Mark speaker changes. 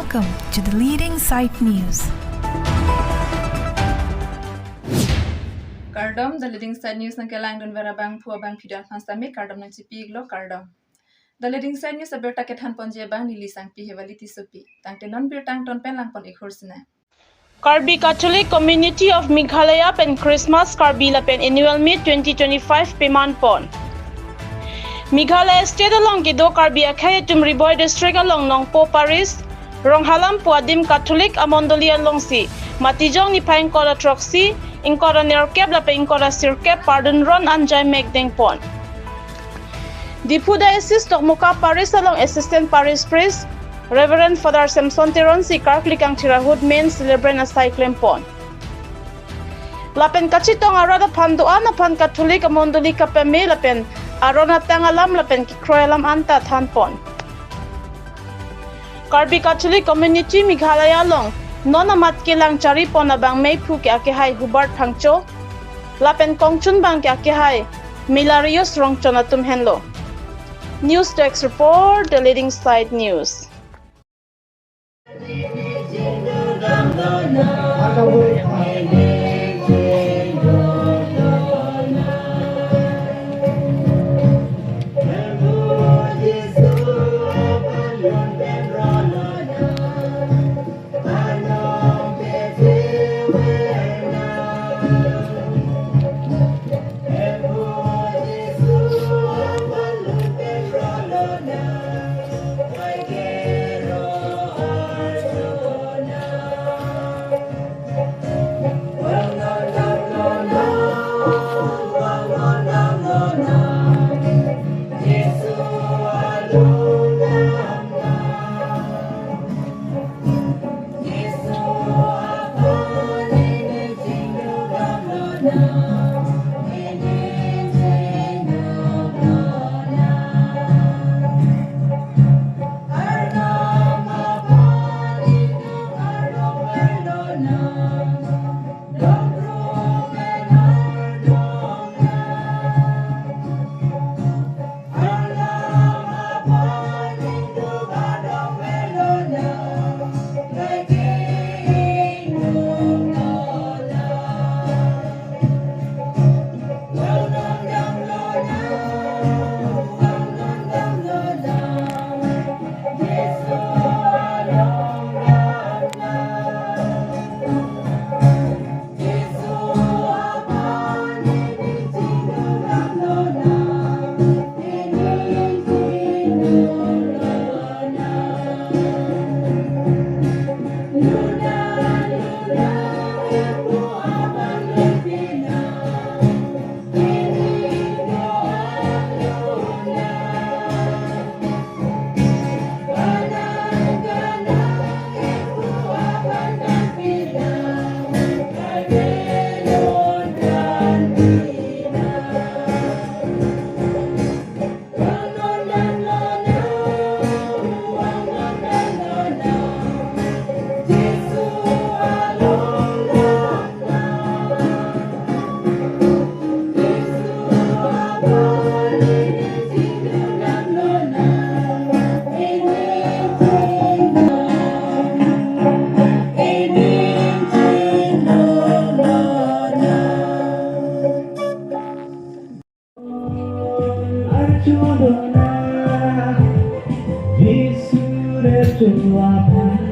Speaker 1: Welcome to the leading site news.
Speaker 2: Kardom, the leading side news ng Kelangan Verabang Puabang Pidan Hansami, Kardom ng Chipiglo, Kardom. The leading side news about Taket Hanpon Jebang nilisang Pihevaliti Supi, Tang Tenon Birtang Ton Penlang Pon Ikhursina.
Speaker 3: Karbi Catholic Community of Meghalaya Pen Christmas Karbi lapen Annual Meet 2025 Peman Pon. Meghalaya State along Gido Karbi Akhay Tumriboy District along Nongpo Paris, Ronghalam Puadim Catholic Amondolian Longsi, Matijong ni Paing Kora Troxy, Inkora Nerkeb lapen Inkora Sirkeb Pardon Ron Anjay Megdeng Pon. Dipuda Assist Muka Paris along Assistant Paris Priest, Reverend Father Samson Tiron si Karklikang Tirahud Main Celebrant a Cycling Pon. Lapen kachitong arada panduan na pan Katolik amondoli kapeme lapen arona tangalam lapen kikroyalam anta thanpon. Karbi Catholic Community Meghalaya long nonamat kilang charipon na bang may pu ki akihai Hubert Pangcho lapen kongchun bang ki akihai Milarius Rongchon atum henlo. News Desk Report, the leading side news.
Speaker 4: Tua